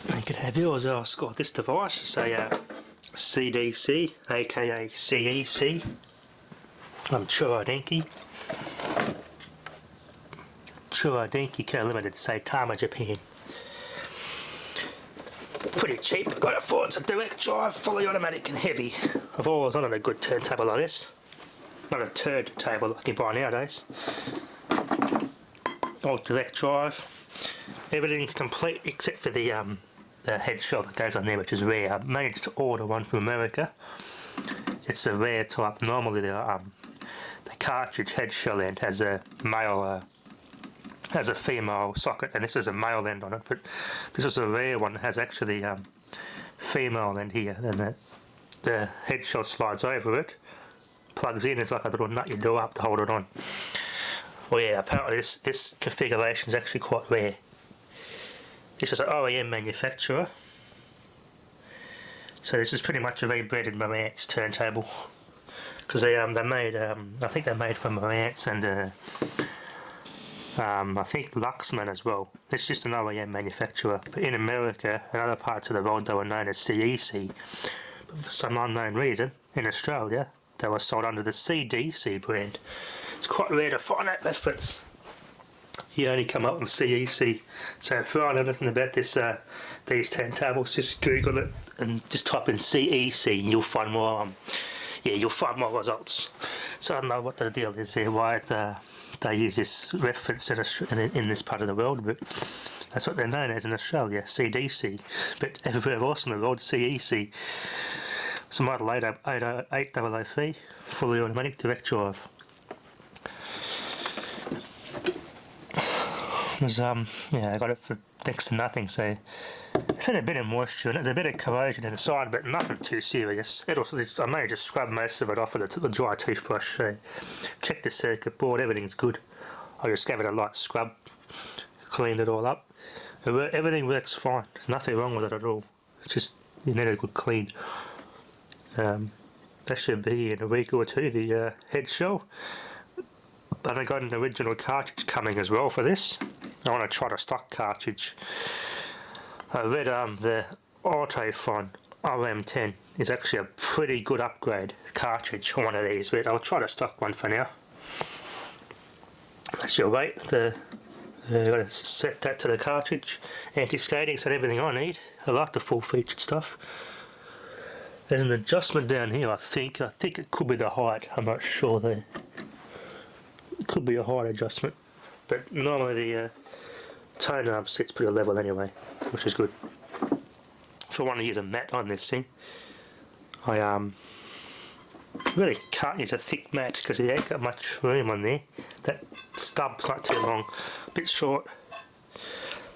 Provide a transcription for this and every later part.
You can have yours. I've got this device. It's a CDC, aka CEC. Churro Denki. Churro Denki Care Limited, Saitama, Japan. Pretty cheap. I got it for it's a direct drive, fully automatic and heavy. I've always wanted a good turntable like this. Not a turntable like you buy nowadays. All direct drive. Everything's complete except for the head shell that goes on there, which is rare. I managed to order one from America. It's a rare type. Normally the cartridge head shell end has a male, has a female socket, and this is a male end on it. But this is a rare one that has actually female end here, and the head shell slides over it, plugs in. It's like a little nut you do up to hold it on. Well, yeah, apparently this configuration is actually quite rare. This is an OEM manufacturer, so this is pretty much a rebreaded Marantz turntable, because they made I think they made for Marantz and I think Luxman as well. It's just an OEM manufacturer, but in America and other parts of the world they were known as CEC. But for some unknown reason, in Australia they were sold under the CDC brand. It's quite rare to find that reference. You only come up with CEC. So if you find anything about this, these turntables, just Google it and just type in CEC, and you'll find more. You'll find more results. So I don't know what the deal is there, why they use this reference in this part of the world, but that's what they're known as in Australia, CDC. But everywhere else in the world, CEC. It's a Model 8003, fully automatic direct drive. I got it for next to nothing, so it's had a bit of moisture and there's a bit of corrosion inside, but nothing too serious. I may just scrub most of it off with a dry toothbrush. So check the circuit board, everything's good. I just gave it a light scrub, cleaned it all up. Everything works fine. There's nothing wrong with it at all. It's just you need a good clean. That should be in a week or two, the head shell. But I got an original cartridge coming as well for this. I want to try the stock cartridge. I read the Autofon RM10 is actually a pretty good upgrade cartridge for one of these, but I'll try the stock one for now. That's your weight. I've got to set that to the cartridge. Anti-skating, so everything I need. I like the full featured stuff. There's an adjustment down here, I think. I think it could be the height. I'm not sure there. It could be a height adjustment, but normally the tone arm sits pretty level anyway, which is good. If I want to use a mat on this thing, I really can't use a thick mat because it ain't got much room on there. That stub's not too long, a bit short.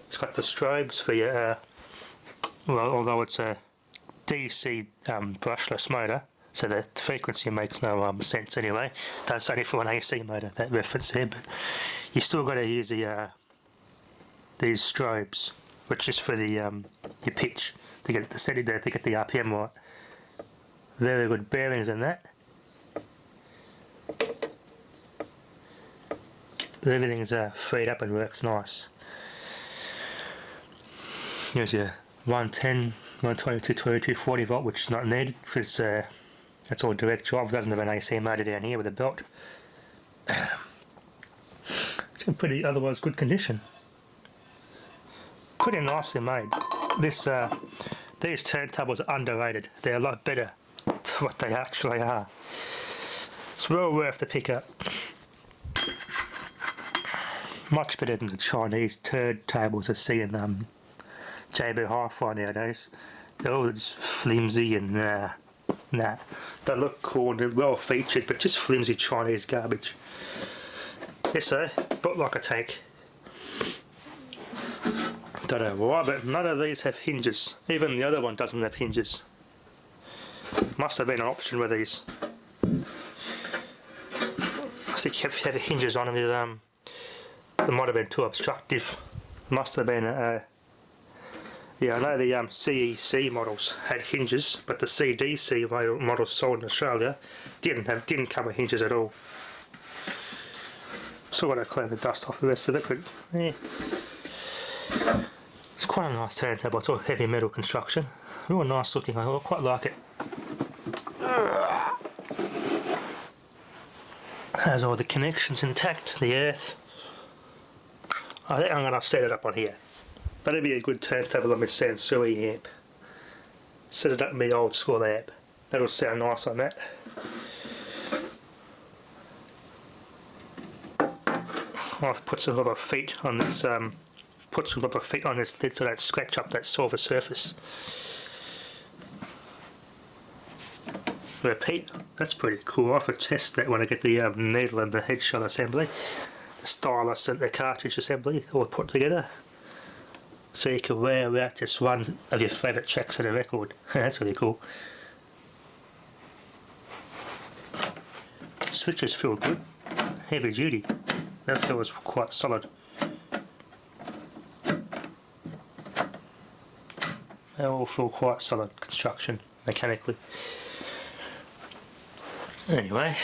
It's got the strobes for your, well, although it's a DC brushless motor, so the frequency makes no sense anyway. That's only for an AC motor, that reference there, but you still got to use the these strobes, which is for the your pitch, to get the setting there, to get the RPM right. Very good bearings in that. But everything's freed up and works nice. Here's your 110, 120, 220, 240 volt, which is not needed because that's all direct drive. It doesn't have an AC motor down here with a belt. It's in pretty otherwise good condition. Pretty nicely made. These turntables are underrated. They're a lot better than what they actually are. It's well worth the pick up. Much better than the Chinese turntables I see in JB Hi-Fi nowadays. They're all just flimsy and nah. They look cool and they're well featured, but just flimsy Chinese garbage. Yes, sir. Built like a tank. Don't know why, but none of these have hinges. Even the other one doesn't have hinges. Must have been an option with these. I think you have to have hinges on them. They might have been too obstructive. Must have been yeah, I know the CEC models had hinges, but the CDC models sold in Australia didn't come with hinges at all. Still got to clean the dust off the rest of it, but yeah. It's quite a nice turntable. It's all heavy metal construction. Real nice looking. I quite like it. Has all the connections intact, the earth. I think I'm going to set it up on here. That'd be a good turntable on my Sansui amp. Set it up in my old school amp. That'll sound nice on that. I've put some rubber feet on this. Put some rubber feet on this lid so I don't scratch up that silver surface. Repeat. That's pretty cool. I'll have to test that when I get the needle and the headshot assembly, the stylus and the cartridge assembly all put together. So you can wear out just one of your favourite tracks of the record. That's really cool. Switches feel good. Heavy duty. That feels quite solid. They all feel quite solid construction mechanically. Anyway,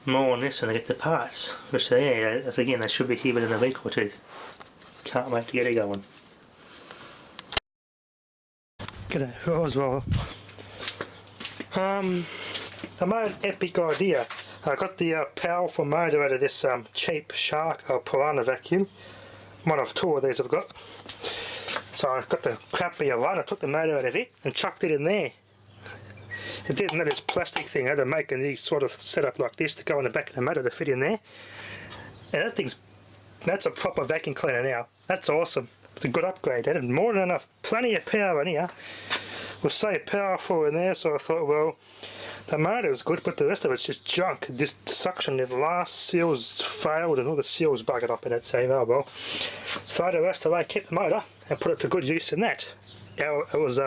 more on this when I get the parts, which again they should be here within a week or two. Can't wait to get it going. G'day, Roswell. I made an epic idea. I got the powerful motor out of this cheap shark or piranha vacuum. One of two of these I've got. So I got the crappier one, I took the motor out of it and chucked it in there. It didn't have this plastic thing. I had to make a new sort of setup like this to go in the back of the motor to fit in there. And that's a proper vacuum cleaner now. That's awesome. It's a good upgrade. It had more than enough, plenty of power in here. It was so powerful in there, so I thought, well, the motor is good, but the rest of it's just junk. This suction, the last seals failed and all the seals buggered up in it, so oh well. Throw the rest away, kept the motor and put it to good use in that. It was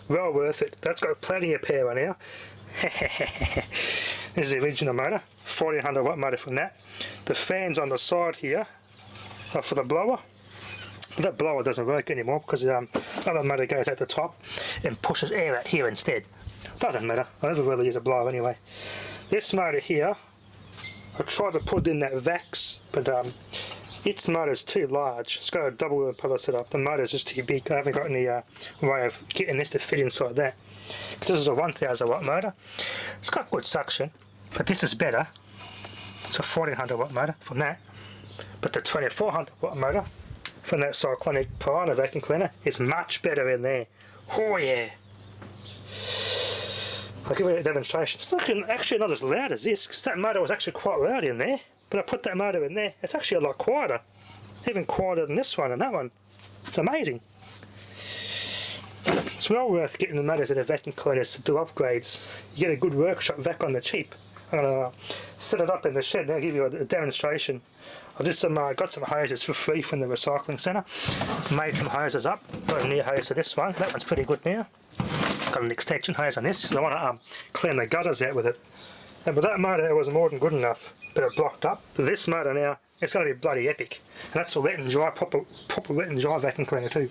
well worth it. That's got plenty of power in here. This is the original motor, 1400 watt motor from that. The fans on the side here are for the blower. That blower doesn't work anymore because the other motor goes at the top and pushes air out here instead. Doesn't matter, I never really use a blower anyway. This motor here, I tried to put in that Vax, but its motor's too large. It's got a double impeller set up. The motor's just too big. I haven't got any way of getting this to fit inside that. Because this is a 1000 watt motor. It's got good suction, but this is better. It's a 1400 watt motor from that. But the 2400 watt motor from that Cyclonic Piranha vacuum cleaner is much better in there. Oh yeah. I'll give you a demonstration. It's actually not as loud as this, because that motor was actually quite loud in there. But I put that motor in there, it's actually a lot quieter. Even quieter than this one and that one. It's amazing. It's well worth getting the motors and the vacuum cleaners to do upgrades. You get a good workshop vac on the cheap. I'm going to set it up in the shed and I'll give you a demonstration. I just got some hoses for free from the recycling centre. Made some hoses up. Got a new hose to this one. That one's pretty good now. Got an extension hose on this because I want to clean the gutters out with it. And with that motor it was more than good enough, but it blocked up. But this motor now, it's going to be bloody epic. And that's a wet and dry, proper wet and dry vacuum cleaner too.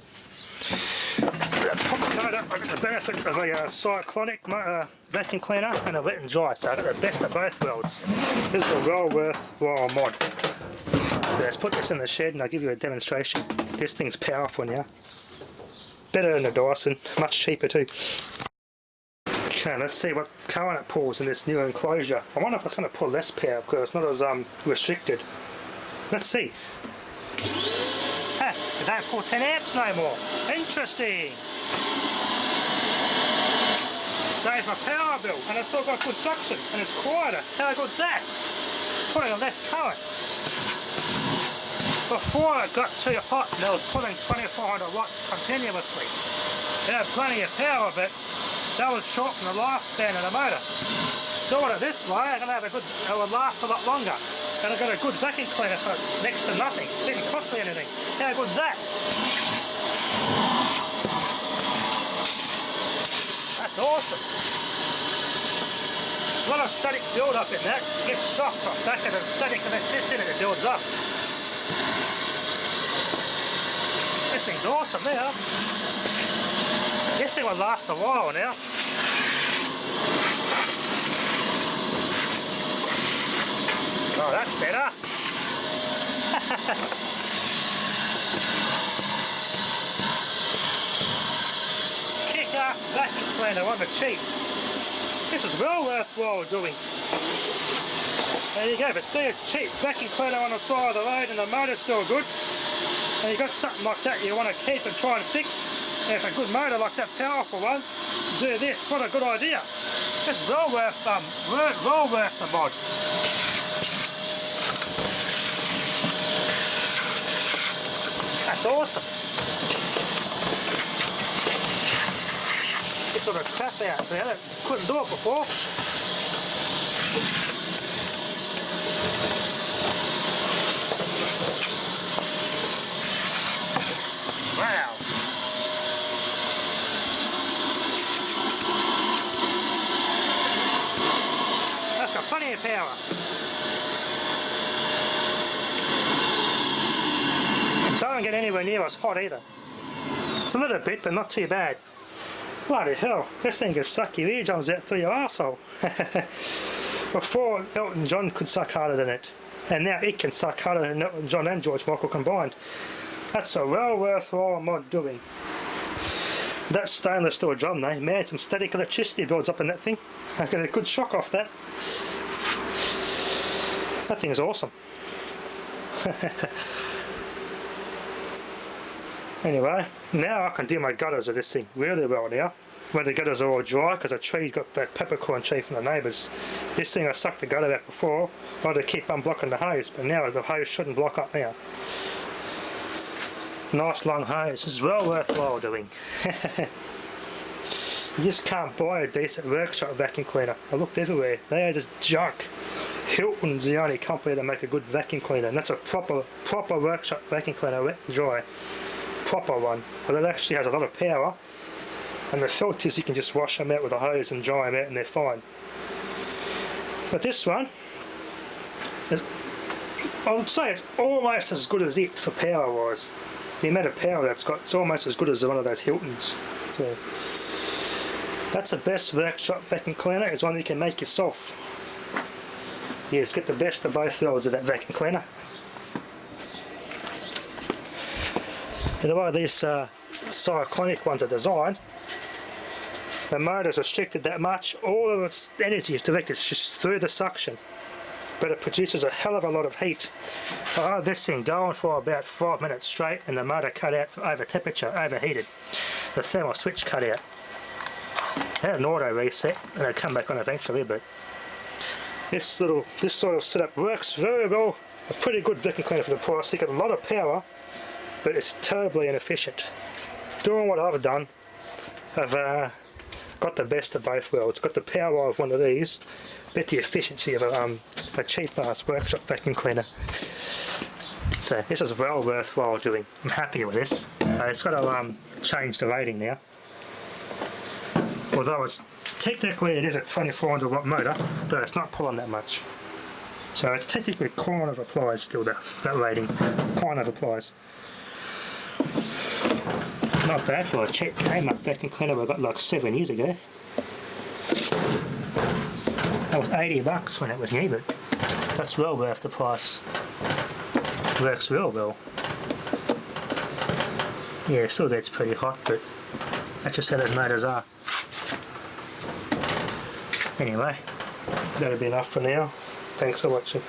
Proper motor, I got the benefit of a cyclonic vacuum cleaner and a wet and dry, so I got the best of both worlds. This is a well worthwhile mod. So let's put this in the shed and I'll give you a demonstration. This thing's powerful now. Better than the Dyson, much cheaper too. Okay, let's see what current it pulls in this new enclosure. I wonder if it's going to pull less power because it's not as restricted. Let's see. Ah, it don't pull 10 amps no more. Interesting. Save my power bill and it's still got good suction and it's quieter. How good's that? Putting a less current. Before it got too hot and I was pulling 2400 watts continuously. It had plenty of power, but that was shortening the lifespan of the motor. Doing it this way, I'm going to have it will last a lot longer. And I've got a good vacuum cleaner for next to nothing. It didn't cost me anything. How good's that? That's awesome. A lot of static build up in that. It gets shocked off back of the static electricity that builds up. This thing's awesome now. This thing will last a while now. Oh, that's better. cleaner on the cheap. This is well worthwhile doing. There you go, but see a cheap vacuum cleaner on the side of the road and the motor's still good, and you've got something like that you want to keep and try and fix, and if a good motor like that powerful one, do this, what a good idea. It's well worth the mod. That's awesome. Get sort of crap out there that couldn't do it before. Wow. That's got plenty of power. It doesn't get anywhere near as hot either. It's a little bit, but not too bad. Bloody hell, this thing can suck your eardrums out through your arsehole. Before, Elton John could suck harder than it, and now it can suck harder than Elton John and George Michael combined. That's a well worthwhile mod doing. That stainless steel drum though, man, some static electricity builds up in that thing. I get a good shock off that. That thing is awesome. Anyway, now I can do my gutters with this thing really well now. When the gutters are all dry, because the tree's got that peppercorn tree from the neighbours. This thing I sucked the gutter out before, I had to keep unblocking the hose, but now the hose shouldn't block up now. Nice long hose, this is well worthwhile doing. You just can't buy a decent workshop vacuum cleaner. I looked everywhere, they are just junk. Hilton's the only company that make a good vacuum cleaner, and that's a proper workshop vacuum cleaner, wet and dry. Proper one, but it actually has a lot of power, and the filters you can just wash them out with a hose and dry them out and they're fine. But this one, I would say it's almost as good as it for power wise. The amount of power that's got, it's almost as good as one of those Hiltons. So that's the best workshop vacuum cleaner, is one you can make yourself. Yes, get the best of both worlds of that vacuum cleaner. And the way these cyclonic ones are designed, the motor's restricted that much, all of its energy is directed just through the suction, but it produces a hell of a lot of heat. I had this thing going for about 5 minutes straight and the motor cut out for over temperature, overheated. The thermal switch cut out. I had an auto reset and it'd come back on eventually, but this sort of setup works very well. A pretty good vacuum cleaner for the price. You get a lot of power, but it's terribly inefficient. Doing what I've done, I've got the best of both worlds. Got the power of one of these, but the efficiency of a cheap ass workshop vacuum cleaner. So this is well worthwhile doing. I'm happy with this. It's got to change the rating now. Although it's technically it is a 2400 watt motor, but it's not pulling that much. So it's technically kind of applies still, that rating. Kind of applies. Not bad for a cheap Kmart vacuum cleaner I got like 7 years ago. That was $80 when it was new, but that's well worth the price. Works real well. Yeah, still gets pretty hot, but that's just how those motors are. Anyway, that'll be enough for now. Thanks for watching.